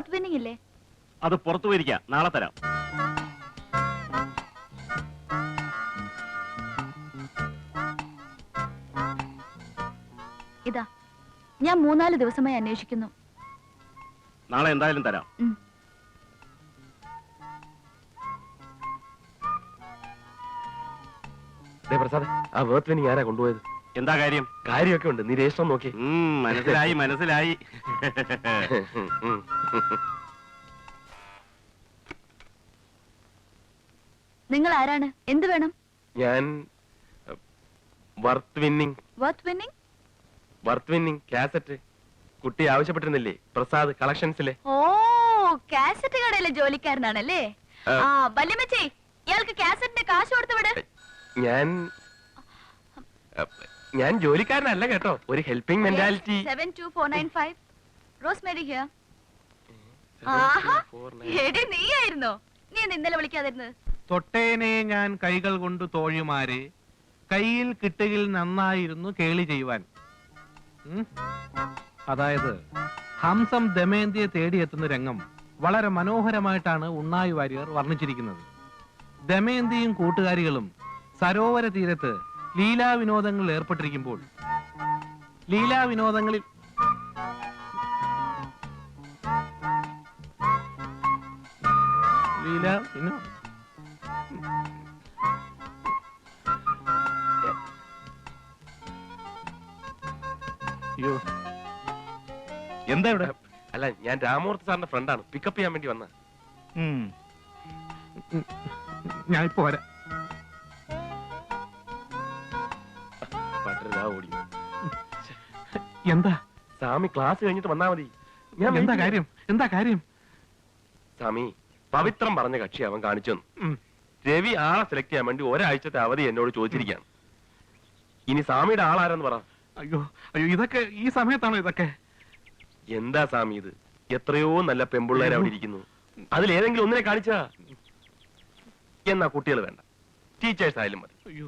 Worth winning ഇല്ലേ? അത് പുറത്തു പോയിരിക്കാം, നാളെ തരാം. ഇതാ, ഞാൻ 3-4 ദിവസമായി അന്വേഷിക്കുന്നു. നാളെ എന്തായാലും തരാം. പ്രസാദ്, ആ വർത്ത് വിന്നിംഗ് ആരാ കൊണ്ടുപോയത്? എന്താ കാര്യം? കാര്യമൊക്കെ ഉണ്ട്, നീ രജിസ്റ്റർ നോക്കി. മനസ്സിലായി മനസ്സിലായി. നിങ്ങൾ ആരാണ്? എന്ത് വേണം? ഞാൻ worth winning. Worth winning? Worth winning cassette കുട്ടി ആവശ്യപ്പെട്ടിരുന്നില്ലേ, പ്രസാദ് കളക്ഷൻസിലെ. ഓ, കാസറ്റ് കടയിലെ ജോലിക്കാരനാണല്ലേ? ആ വല്യമ്മച്ചി, ഇയാൾക്ക് കാസറ്റിന്റെ കാശ് കൊടുത്തു വിട്. ഞാൻ ജോലിക്കാരനല്ല കേട്ടോ, ഒരു ഹെൽപ്പിംഗ് മെന്റാലിറ്റി. 72495 Rosemary here. എടി നീയായിരുന്നോ? നീ ഇന്നലെ വിളിക്കാതിരുന്നത്? തൊട്ടേനെ ഞാൻ കൈകൾ കൊണ്ട് തോഴിമാരെ, കയ്യിൽ കിട്ടുകിൽ നന്നായിരുന്നു കേളി ചെയ്യുവാൻ. അതായത് ഹംസം ദമയന്തിയെ തേടിയെത്തുന്ന രംഗം വളരെ മനോഹരമായിട്ടാണ് ഉണ്ണായി വാര്യർ വർണ്ണിച്ചിരിക്കുന്നത്. ദമയന്തിയും കൂട്ടുകാരികളും സരോവര തീരത്ത് ലീലാവിനോദങ്ങളിൽ ഏർപ്പെട്ടിരിക്കുമ്പോൾ ലീലാവിനോദങ്ങളിൽ എന്താ ഇവിടെ? അല്ല, ഞാൻ രാമൂർത്തി സാറിന്റെ ഫ്രണ്ടാണ്, പിക്കപ്പ് ചെയ്യാൻ വേണ്ടി വന്ന. ഞാൻ ഇപ്പൊ വരാം. എന്താ സ്വാമി, ക്ലാസ് കഴിഞ്ഞിട്ട് വന്നാ മതി. എന്താ കാര്യം? എന്താ കാര്യം? സ്വാമി, പവിത്രം പറഞ്ഞ കക്ഷി അവൻ കാണിച്ചു തന്നു. രവി ആളെ സെലക്ട് ചെയ്യാൻ വേണ്ടി ഒരാഴ്ചത്തെ അവധി എന്നോട് ചോദിച്ചിരിക്കുകയാണ്. ഇനി സ്വാമിയുടെ ആളാരെന്ന് പറ. അയ്യോ അയ്യോ, ഇതൊക്കെ ഈ സമയത്താണോ ഇതൊക്കെ? എന്താ സ്വാമി ഇത്? എത്രയോ നല്ല പെമ്പിള്ളേർ അവിടെ ഇരിക്കുന്നു, അതിലേതെങ്കിലും ഒന്നിനെ കാണിച്ചാ. എന്നാ കുട്ടികൾ വേണ്ട, ടീച്ചേഴ്സ് ആയാലും മതി. അയ്യോ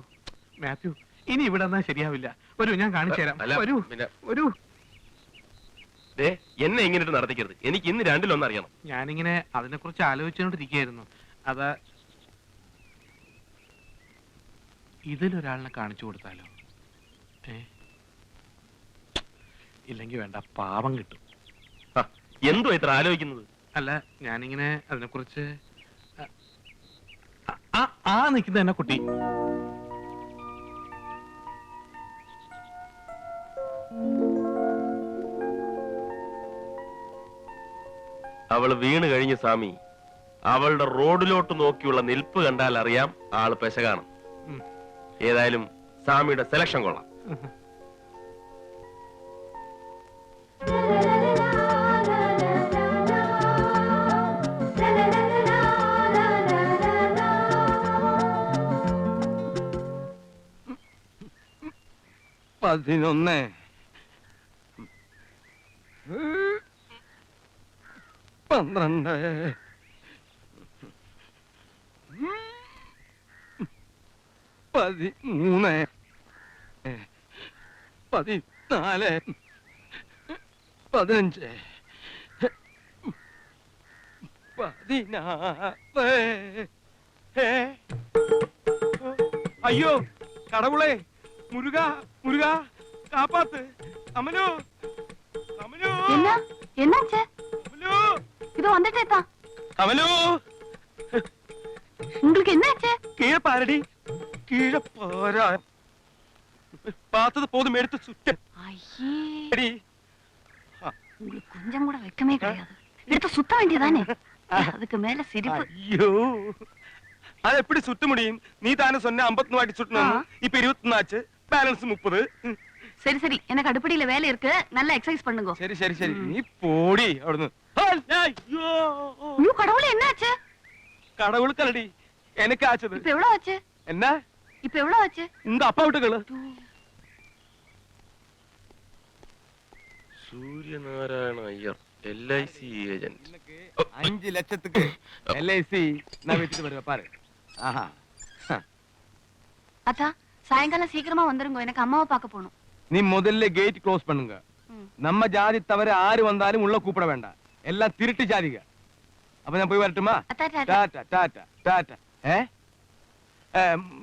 മാത്യു, ഇനി ഇവിടെ ശരിയാവില്ല. വരൂ, ഞാൻ കാണിച്ചു തരാം. വരൂ. എന്നെ ഇങ്ങനെ നടത്തിക്കരുത്, എനിക്ക് ഇന്ന് രണ്ടിലൊന്നും അറിയണം. ഞാനിങ്ങനെ അതിനെ കുറിച്ച് ആലോചിച്ചുകൊണ്ടിരിക്കുകയായിരുന്നു. അത് ഇതിലൊരാളിനെ കാണിച്ചു കൊടുത്താലോ? ഇല്ലെങ്കിൽ വേണ്ട, പാവം കിട്ടും. എന്തോ ഇത്ര ആലോചിക്കുന്നത്? അല്ല, ഞാനിങ്ങനെ അതിനെ കുറിച്ച് നിൽക്കുന്ന തന്നെ കുട്ടി. അവള് വീണ് കഴിഞ്ഞു സ്വാമി. അവളുടെ റോഡിലോട്ട് നോക്കിയുള്ള നിൽപ്പ് കണ്ടാൽ അറിയാം ആള് പെശകാണ്. ഏതായാലും സ്വാമിയുടെ സെലക്ഷൻ കൊള്ളാം. പതിനൊന്ന് 12 13 14 15 16. അയ്യോ കടവുളെ, മുരുക മുരുക, കാപ്പാത്ത്. അമലു അമലു என்னாச்சு? இது வந்துட்டே தான். അമലു, உங்களுக்கு என்னாச்சு? கீழே பாருடி, கீழே பாரா. பார்த்தது போதும், எடுத்து சுத்த. ஐயே, உங்களுக்கு கொஞ்சம் கூட வெக்கமே கிடையாது. எடுத்து சுத்த வேண்டியதானே? அதுக்கு மேல சிரிப்பு. ஐயோ, அது எப்படி சுத்த முடியும்? நீ தானே சொன்ன 50 வாட்டி சுட்டணும். இப்ப 21 ஆச்சு, பேலன்ஸ் 30. சரி சரி, எனக்கு அடுப்படியில வேலை இருக்கு, நல்லா எக்ஸசைஸ் பண்ணுங்க. சரி சரி சரி, நீ போடி அവിടുന്ന്. ஐயோ, ஐயோ கடவுளே, என்னாச்சு? கடவுளுக்கல்லடி, எனக்கு ஆச்சது. இப்ப எவ்வளவு ஆச்சு? என்ன இப்ப எவ்வளவு ஆச்சு? உங்க அப்பா விட்டு கேளு. Suryanarayana Iyer, LIC agent. 5 ലക്ഷத்துக்கு LIC நான் வெட்டிட்டு வருவேன் பாரு. ஆஹா, அத்தா சாயங்காலம் சீக்கிரமா வந்துருங்க, எனக்கு அம்மாவை பார்க்க போகணும். நீ முதல்ல கேட் க்ளோஸ் பண்ணுங்க. நம்ம ஜாதி தவிர யாரு வந்தாலும் உள்ள கூப்பிட வேண்டாம். എല്ലാം തിരുട്ടി ജാതിക. അപ്പൊ ഞാൻ പോയി വരട്ടുമാ. ടാറ്റ ടാറ്റ ടാറ്റ.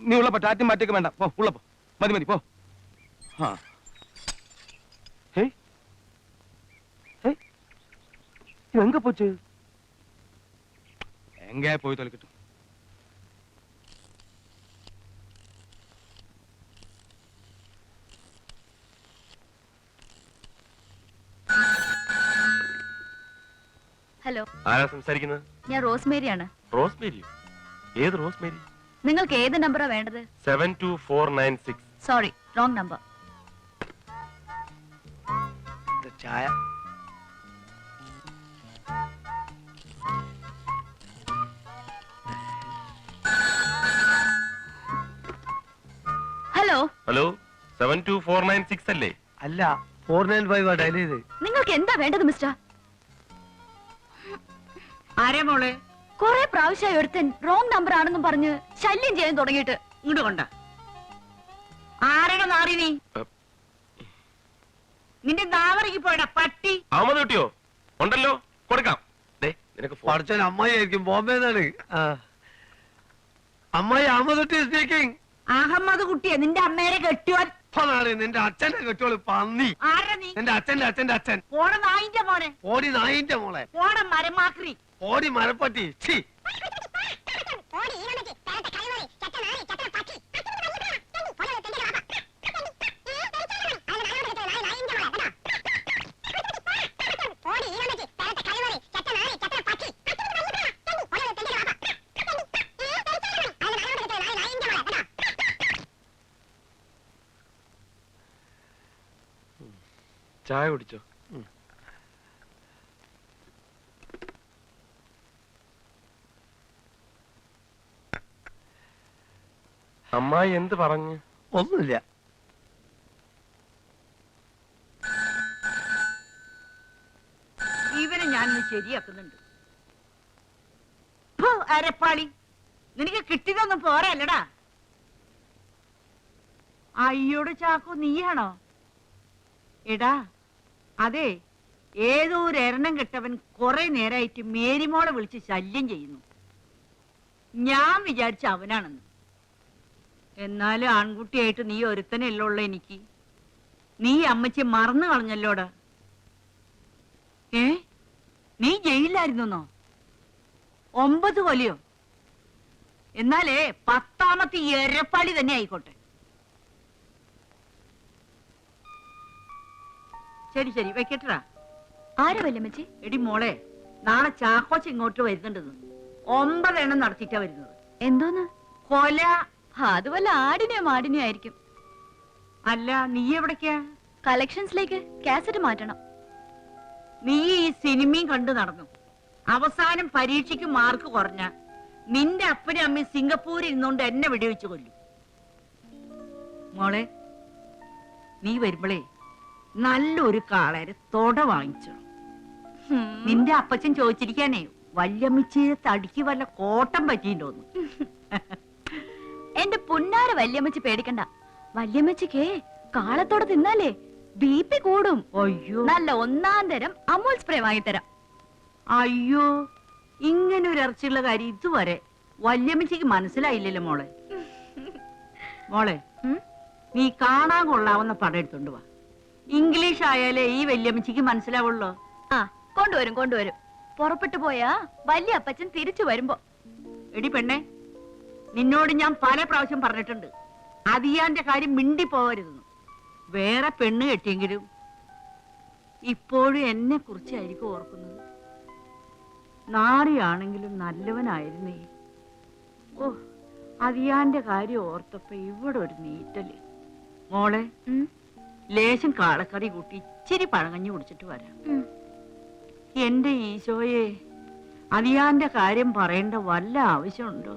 നീ ഉള്ളപ്പോ ടാറ്റും മാറ്റൊക്കെ വേണ്ട. പോ ഉള്ളപ്പോ മതി മതി പോ. എങ്ക പോച്ച്? എങ്ക പോയി തൊലക്കട്ടെ. ഹലോ, ആരാ സംസാരിക്കുന്നത്? ഞാൻ റോസ്മേരിയാണ്. റോസ്മേരി? ഏത് റോസ്മേരി? നിങ്ങൾക്ക് ഏത് നമ്പറാ വേണ്ടത്? 72496. Sorry, wrong number. ചായ. ഹലോ ഹലോ, 72496 അല്ലേ? അല്ല, 495 ഡയൽ ചെയ്ത്. നിങ്ങൾക്ക് എന്താ വേണ്ടത് മിസ്റ്റർ? ആരാ മോളെ? കുറെ പ്രാവശ്യമായി ഒരുത്തൻ റോങ് നമ്പർ ആണെന്നും പറഞ്ഞ് ശല്യം ചെയ്യാൻ തുടങ്ങിയിട്ട്. ഇങ്ങോട്ട് കൊണ്ട. ആരുടെ നാറി നീ? നിന്റെ നാവറിക്ക് പോയടാ പട്ടി. അഹമ്മദ് കുട്ടിയോ? ഉണ്ടല്ലോ, കൊടുക്കാം. ദേ, നിനക്ക് ഫോൺ. പഠിച്ചൻ അമ്മായി ആയിരിക്കും, ബോംബെന്നാണ്. അമ്മായി അഹമ്മദ് കുട്ടി സ്പീക്കിംഗ്. അഹമ്മദ് കുട്ടിയെ നിന്റെ അമ്മേരെ കെട്ടിയോൻ. നിന്റെ അച്ഛന്റെ കെട്ടിയോള് പന്നി. ആരാ നീ? നിന്റെ അച്ഛന്റെ അച്ഛൻ. പോണ നായിന്റെ മോനെ. ഓടി നായിന്റെ മോളെ. പോണ മരമാക്രി. ഓടി മരപ്പട്ടി. ഛീ. ചായ കുടിച്ചോ? അമ്മായി എന്ത് പറഞ്ഞു? ഒന്നുമില്ല. ഇവനെ ഞാനിന്ന് ശരിയാക്കുന്നുണ്ട്. അരപ്പാളി, നിനക്ക് കിട്ടിയതൊന്നും പോരല്ലടാ. അയ്യോട് ചാക്കോ, നീയാണോ? എടാ, അതെ, ഏതോ ഒരു എരണം കെട്ടവൻ കുറെ നേരമായിട്ട് മേരിമോളെ വിളിച്ച് ശല്യം ചെയ്യുന്നു. ഞാൻ വിചാരിച്ച അവനാണെന്ന്. എന്നാലും ആൺകുട്ടിയായിട്ട് നീ ഒരുത്തനല്ലേ ഉള്ള എനിക്ക്. നീ അമ്മച്ചി മറന്നു കളഞ്ഞല്ലോടാ. നീ ജയിലിലായിരുന്നോ? 9 കൊല്ലയോ? എന്നാലേ 10ാമത്തെ എരപ്പാളി തന്നെ ആയിക്കോട്ടെ. ശരി ശരി, വെക്കട്ടാ. ആരാ വല്യമ്മച്ചി? എടി മോളെ, നാളെ ചാക്കോച്ച് ഇങ്ങോട്ട് വരുന്നുണ്ടെന്ന്. 9 എണ്ണം നടത്തിയിട്ടാ വരുന്നത്. എന്തോന്ന്? കൊല. അത് വല്ല ആടിനെയോ മാടിനെയോ ആയിരിക്കും. അല്ല, നീ എവിടേക്കാ? കളക്ഷൻസിലേക്ക് കാസറ്റ് മാറ്റണം. നീ ഈ സിനിമയും കണ്ടു നടന്നു. അവസാനം പരീക്ഷയ്ക്ക് മാർക്ക് കുറഞ്ഞ നിന്റെ അപ്പനും അമ്മയും സിംഗപ്പൂരിൽ ഇരുന്നോണ്ട് എന്നെ വെടിവെച്ച് കൊല്ലും. മോളെ, നീ വരുമ്പളേ നല്ലൊരു കാളരെ തൊട വാങ്ങിച്ചു. നിന്റെ അപ്പച്ചൻ ചോദിച്ചിരിക്കാനേ വല്യമ്മച്ചിയെ തടിക്ക് വല്ല കോട്ടം പറ്റിയിട്ടുണ്ടോന്ന്. എന്റെ പുന്നാര വല്യമ്മച്ചി പേടിക്കണ്ട. വല്യമ്മച്ചിക്ക് കാളത്തോടെ തിന്നാലേ BP കൂടും. അയ്യോ, നല്ല 1ാം തരം അമൂൽ സ്പ്രേ വാങ്ങിത്തരാം. അയ്യോ, ഇങ്ങനെ ഒരു ഇറച്ചിയുള്ള കാര്യം ഇതുവരെ വല്യമ്മച്ചിക്ക് മനസ്സിലായില്ലല്ലോ മോളെ. മോളെ, നീ കാണാൻ കൊള്ളാവുന്ന പടം എടുത്തോണ്ട് വാ. ഇംഗ്ലീഷ് ആയാലേ ഈ വല്യമ്മച്ചിക്ക് മനസ്സിലാവുള്ളൂ. ആ, കൊണ്ടുവരും. പുറപ്പെട്ടു പോയാ വലിയ അപ്പച്ചൻ തിരിച്ചു വരുമ്പോ. എടി പെണ്ണെ, നിന്നോട് ഞാൻ പല പ്രാവശ്യം പറഞ്ഞിട്ടുണ്ട്, അതിയാന്റെ കാര്യം മിണ്ടി പോകരുതെന്ന്. വേറെ പെണ്ണ് കെട്ടിയെങ്കിലും ഇപ്പോഴും എന്നെ കുറിച്ചായിരിക്കും ഓർക്കുന്നത്. നാറിയാണെങ്കിലും നല്ലവനായിരുന്നേ. ഓ, അതിയാന്റെ കാര്യം ഓർത്തപ്പോ ഇവിടെ ഒരു നീറ്റല്. മോളെ, ലേശം കാളക്കറി കൂട്ടി ഇച്ചിരി പഴങ്കഞ്ഞി കുടിച്ചിട്ട് വരാം. എന്റെ ഈശോയെ, അതിയാന്റെ കാര്യം പറയേണ്ട വല്ല ആവശ്യമുണ്ടോ?